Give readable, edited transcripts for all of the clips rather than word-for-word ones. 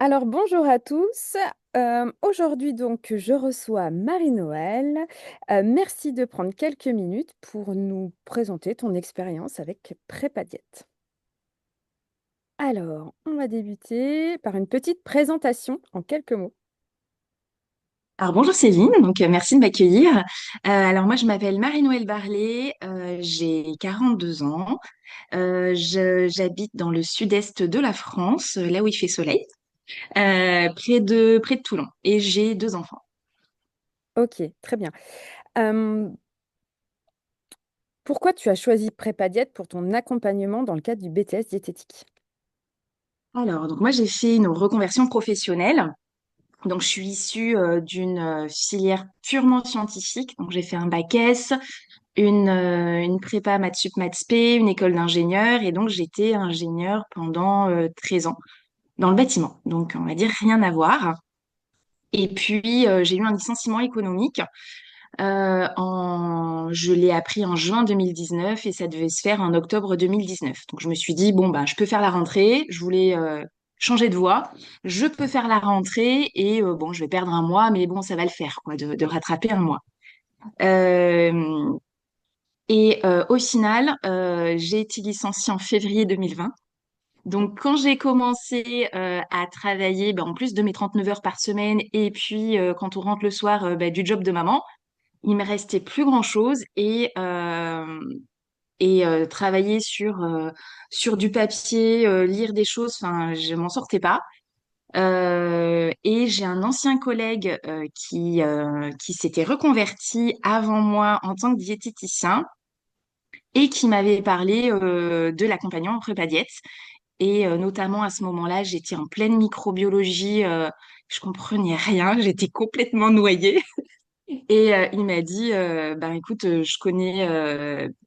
Alors bonjour à tous. Aujourd'hui donc je reçois Marie-Noël. Merci de prendre quelques minutes pour nous présenter ton expérience avec Prépa Diète. Alors, on va débuter par une petite présentation en quelques mots. Alors bonjour Céline, merci de m'accueillir. Alors moi je m'appelle Marie-Noëlle Barlet, j'ai 42 ans. J'habite dans le sud-est de la France, là où il fait soleil, près de Toulon, et j'ai deux enfants. Ok, très bien. Euh, Pourquoi tu as choisi Prépa Diète pour ton accompagnement dans le cadre du BTS diététique? Alors donc moi j'ai fait une reconversion professionnelle. Donc je suis issue d'une filière purement scientifique. Donc j'ai fait un bac S, une prépa maths sup maths spé, une école d'ingénieur, et donc j'étais ingénieure pendant 13 ans dans le bâtiment. Donc, on va dire rien à voir. Et puis, j'ai eu un licenciement économique. Je l'ai appris en juin 2019 et ça devait se faire en octobre 2019. Donc, je me suis dit, bon, bah, je peux faire la rentrée. Je voulais changer de voie. Je peux faire la rentrée et bon, je vais perdre un mois, mais bon, ça va le faire, quoi, de rattraper un mois. Euh, Au final, j'ai été licenciée en février 2020. Donc, quand j'ai commencé à travailler, ben, en plus de mes 39 heures par semaine, et puis quand on rentre le soir ben, du job de maman, il me restait plus grand-chose et travailler sur du papier, lire des choses, enfin, je m'en sortais pas. Et j'ai un ancien collègue qui s'était reconverti avant moi en tant que diététicien et qui m'avait parlé de l'accompagnement en prépa diète. Et notamment à ce moment-là, j'étais en pleine microbiologie, je comprenais rien, j'étais complètement noyée. Et il m'a dit, ben écoute, je connais,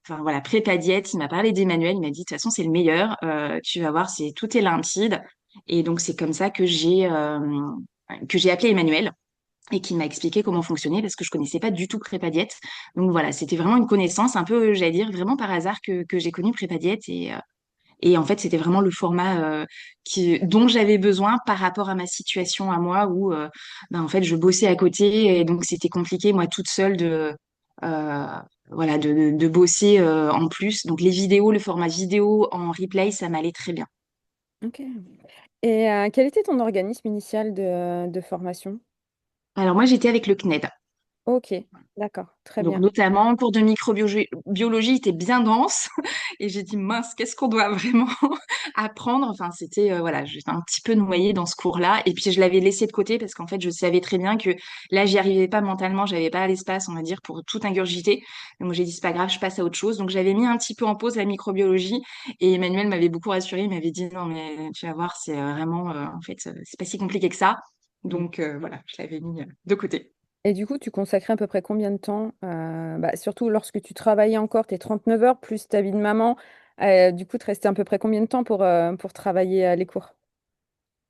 enfin voilà, prépa diète. Il m'a parlé d'Emmanuel. Il m'a dit, de toute façon, c'est le meilleur. Tu vas voir, c'est tout est limpide. Et donc c'est comme ça que j'ai appelé Emmanuel et qui m'a expliqué comment fonctionner parce que je connaissais pas du tout prépa diète. Donc voilà, c'était vraiment une connaissance un peu, j'allais dire, vraiment par hasard que j'ai connu prépa diète et en fait, c'était vraiment le format dont j'avais besoin par rapport à ma situation à moi où ben, en fait, je bossais à côté et donc c'était compliqué, moi, toute seule euh, voilà, de bosser en plus. Donc les vidéos, le format vidéo en replay, ça m'allait très bien. Ok. Et quel était ton organisme initial de formation? Alors moi, j'étais avec le CNED. Ok, d'accord, très Donc, bien. notamment, le cours de microbiologie était bien dense. Et j'ai dit, mince, qu'est-ce qu'on doit vraiment apprendre? Enfin, c'était, voilà, j'étais un petit peu noyée dans ce cours-là. Et puis, je l'avais laissé de côté parce qu'en fait, je savais très bien que là, j'y arrivais pas mentalement. J'avais pas l'espace, on va dire, pour tout ingurgiter. Donc, j'ai dit, c'est pas grave, je passe à autre chose. Donc, j'avais mis un petit peu en pause la microbiologie. Et Emmanuel m'avait beaucoup rassurée. Il m'avait dit, non, mais tu vas voir, c'est vraiment, en fait, c'est pas si compliqué que ça. Mm. Donc, voilà, je l'avais mis de côté. Et du coup, tu consacrais à peu près combien de temps, surtout lorsque tu travaillais encore tes 39 heures plus ta vie de maman, du coup, tu restais à peu près combien de temps pour travailler les cours?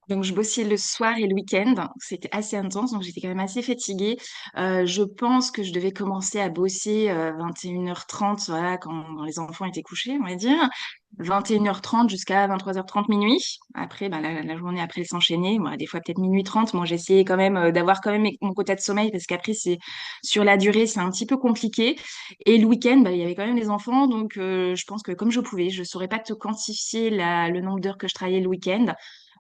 Donc, je bossais le soir et le week-end. C'était assez intense, donc j'étais quand même assez fatiguée. Je pense que je devais commencer à bosser 21h30, voilà, quand les enfants étaient couchés, on va dire. 21h30 jusqu'à 23h30 minuit. Après, ben, la journée après, elle s'enchaînait. Moi, des fois, peut-être minuit 30. Moi, j'essayais quand même d'avoir quand même mon quota de sommeil parce qu'après, sur la durée, c'est un petit peu compliqué. Et le week-end, ben, il y avait quand même les enfants. Donc, je pense que comme je pouvais, je saurais pas te quantifier le nombre d'heures que je travaillais le week-end.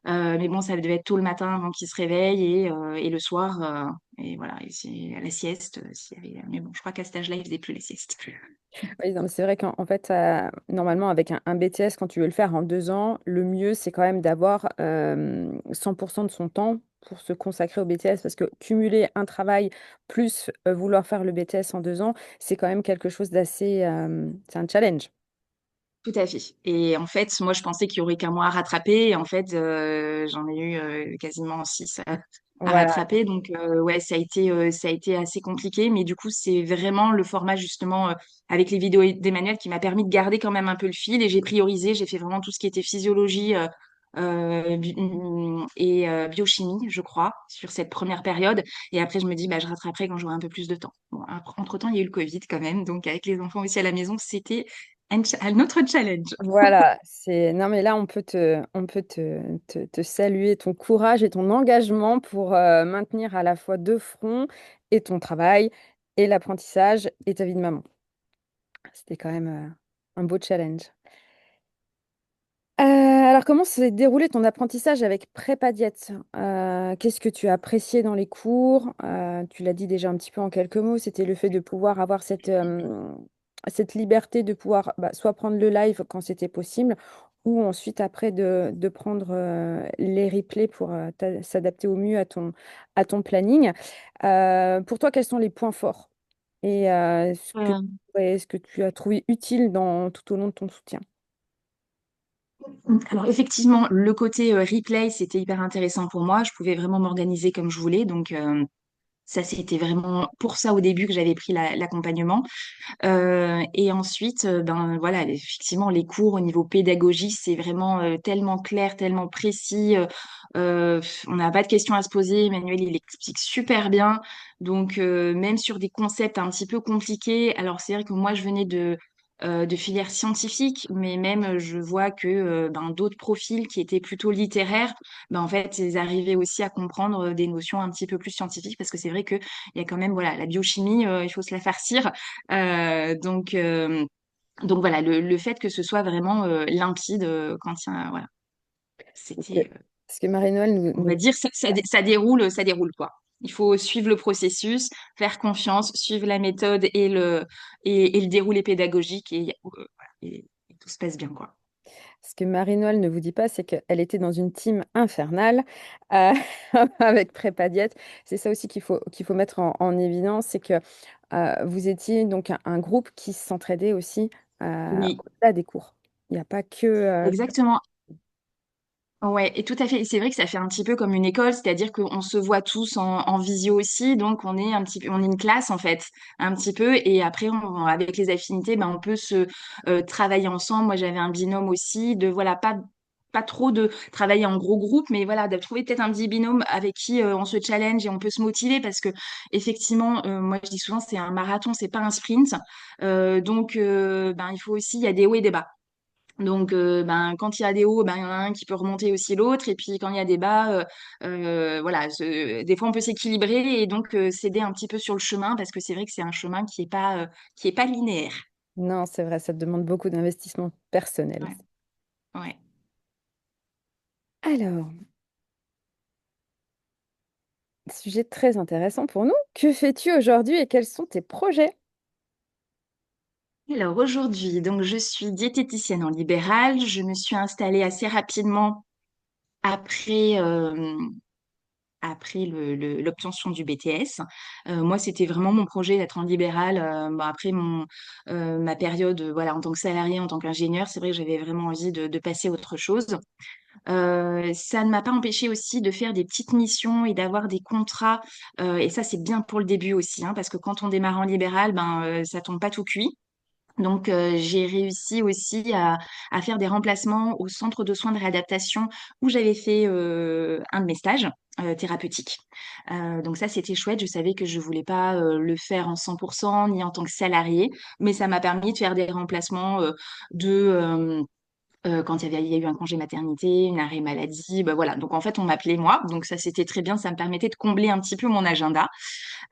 Mais bon, ça devait être tôt le matin avant qu'ils se réveillent et le soir. Et voilà, et c'est la sieste. Mais bon, je crois qu'à cet âge-là, ils faisaient plus les siestes. Oui, non, mais c'est vrai qu'en fait, normalement, avec un BTS, quand tu veux le faire en 2 ans, le mieux, c'est quand même d'avoir 100% de son temps pour se consacrer au BTS, parce que cumuler un travail plus vouloir faire le BTS en 2 ans, c'est quand même quelque chose d'assez... c'est un challenge. Tout à fait. Et en fait, moi, je pensais qu'il y aurait qu'un mois à rattraper. Et en fait, j'en ai eu quasiment six à Voilà. rattraper. Donc, ouais, ça a été assez compliqué. Mais du coup, c'est vraiment le format, justement, avec les vidéos d'Emmanuel qui m'a permis de garder quand même un peu le fil. Et j'ai priorisé, j'ai fait vraiment tout ce qui était physiologie et biochimie, je crois, sur cette première période. Et après, je me dis, bah, je rattraperai quand j'aurai un peu plus de temps. Bon, entre-temps, il y a eu le Covid quand même. Donc, avec les enfants aussi à la maison, c'était Un autre challenge. Voilà, c'est non mais là on peut te saluer ton courage et ton engagement pour maintenir à la fois deux fronts et ton travail et l'apprentissage et ta vie de maman. C'était quand même un beau challenge. Alors, comment s'est déroulé ton apprentissage avec Prépa Diète? Qu'est-ce que tu as apprécié dans les cours? Tu l'as dit déjà un petit peu en quelques mots, c'était le fait de pouvoir avoir cette liberté de pouvoir soit prendre le live quand c'était possible, ou ensuite après de prendre les replays pour s'adapter au mieux à ton planning. Pour toi, quels sont les points forts et Euh, ce que tu as trouvé utile tout au long de ton soutien? alors effectivement, le côté replay, c'était hyper intéressant pour moi. Je pouvais vraiment m'organiser comme je voulais. Donc ça, c'était vraiment pour ça au début que j'avais pris l'accompagnement. Et ensuite, ben voilà, effectivement, les cours au niveau pédagogique, c'est vraiment tellement clair, tellement précis. On n'a pas de questions à se poser. Emmanuel, il explique super bien. Donc, même sur des concepts un petit peu compliqués, alors c'est vrai que moi, je venais de filières scientifiques, mais même je vois que ben, d'autres profils qui étaient plutôt littéraires, ben, en fait, ils arrivaient aussi à comprendre des notions un petit peu plus scientifiques, parce que c'est vrai que il y a quand même, voilà, la biochimie, il faut se la farcir. Donc voilà, le fait que ce soit vraiment limpide quand il y a, voilà, Parce que, c'était, parce que Marie-Noël on va dire, ça déroule quoi. Il faut suivre le processus, faire confiance, suivre la méthode et le déroulé pédagogique voilà, et tout se passe bien quoi. Ce que Marie-Noël ne vous dit pas, c'est qu'elle était dans une team infernale euh, avec Prépa Diète. C'est ça aussi qu'il faut mettre en évidence, c'est que vous étiez donc un groupe qui s'entraidait aussi Oui, au-delà des cours. Il n'y a pas que... exactement. Ouais, et tout à fait. C'est vrai que ça fait un petit peu comme une école, c'est-à-dire qu'on se voit tous en visio aussi, donc on est un petit peu, on est une classe en fait, un petit peu, et après avec les affinités, ben on peut se travailler ensemble. Moi, j'avais un binôme aussi, de voilà pas trop de travailler en gros groupe, mais voilà de trouver peut-être un petit binôme avec qui on se challenge et on peut se motiver parce que effectivement, moi je dis souvent c'est un marathon, c'est pas un sprint. Donc ben il faut aussi, il y a des hauts et des bas. Donc, ben, quand il y a des hauts, ben, il y en a un qui peut remonter aussi l'autre. Et puis, quand il y a des bas, voilà, des fois, on peut s'équilibrer et donc s'aider un petit peu sur le chemin parce que c'est vrai que c'est un chemin qui est pas linéaire. Non, c'est vrai, ça te demande beaucoup d'investissement personnel. Ouais, ouais. Alors, sujet très intéressant pour nous. Que fais-tu aujourd'hui et quels sont tes projets? Alors, aujourd'hui, donc, je suis diététicienne en libéral. Je me suis installée assez rapidement après, après l'obtention du BTS. Moi, c'était vraiment mon projet d'être en libéral. Bon, après ma période, voilà, en tant que salariée, en tant qu'ingénieur, c'est vrai que j'avais vraiment envie de passer à autre chose. Ça ne m'a pas empêché aussi de faire des petites missions et d'avoir des contrats. Et ça, c'est bien pour le début aussi, hein, parce que quand on démarre en libéral, ben, ça tombe pas tout cuit. Donc, j'ai réussi aussi à faire des remplacements au centre de soins de réadaptation où j'avais fait un de mes stages thérapeutiques. Donc ça, c'était chouette. Je savais que je voulais pas le faire en 100% ni en tant que salarié, mais ça m'a permis de faire des remplacements de quand il y a eu un congé maternité, une arrêt maladie, bah voilà. Donc en fait, on m'appelait moi, donc ça c'était très bien, ça me permettait de combler un petit peu mon agenda.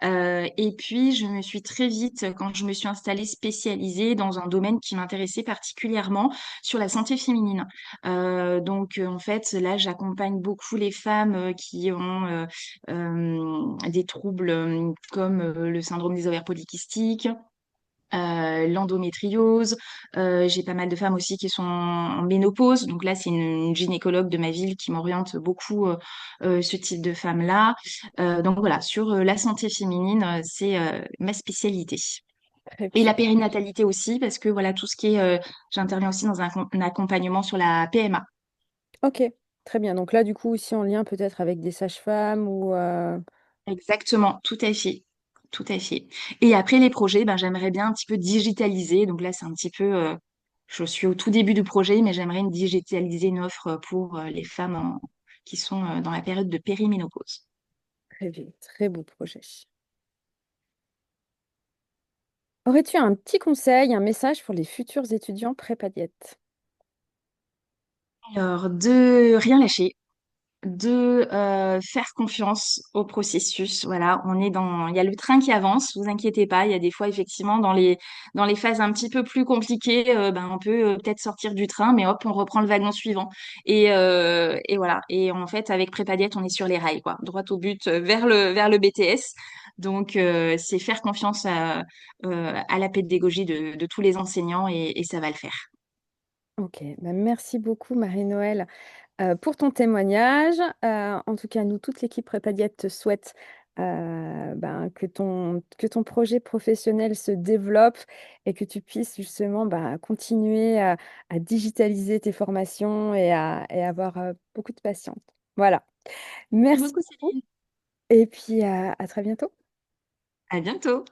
Et puis je me suis très vite, quand je me suis installée, spécialisée dans un domaine qui m'intéressait particulièrement sur la santé féminine. En fait, là, j'accompagne beaucoup les femmes qui ont des troubles comme le syndrome des ovaires polykystiques, l'endométriose. J'ai pas mal de femmes aussi qui sont en ménopause. Donc là, c'est une gynécologue de ma ville qui m'oriente beaucoup ce type de femmes-là. Donc voilà, sur la santé féminine, c'est ma spécialité. Très Et bien. la périnatalité aussi, parce que voilà, tout ce qui est, j'interviens aussi dans un accompagnement sur la PMA. Ok, très bien. Donc là, du coup, aussi en lien peut-être avec des sages-femmes ou... Exactement, tout à fait. Tout à fait. Et après les projets, ben, j'aimerais bien un petit peu digitaliser. Donc là, c'est un petit peu, je suis au tout début du projet, mais j'aimerais digitaliser une offre pour les femmes qui sont dans la période de périménopause. Très bien, très beau projet. Aurais-tu un petit conseil, un message pour les futurs étudiants prépa diète? Alors, de rien lâcher, de faire confiance au processus. Voilà, il y a le train qui avance, vous inquiétez pas. Il y a des fois, effectivement, dans les phases un petit peu plus compliquées, on peut peut-être sortir du train, mais hop, on reprend le wagon suivant. Et voilà. Et en fait, avec Prépa Diète, on est sur les rails, quoi, droit au but, vers le BTS. Donc, c'est faire confiance à la pédagogie de tous les enseignants et ça va le faire. Ok, bah merci beaucoup Marie-Noël pour ton témoignage. En tout cas, nous, toute l'équipe Prépa Diète te souhaite que ton projet professionnel se développe et que tu puisses justement continuer à digitaliser tes formations et avoir beaucoup de patience. Voilà. Merci Merci beaucoup, beaucoup Céline. et puis à très bientôt. À bientôt.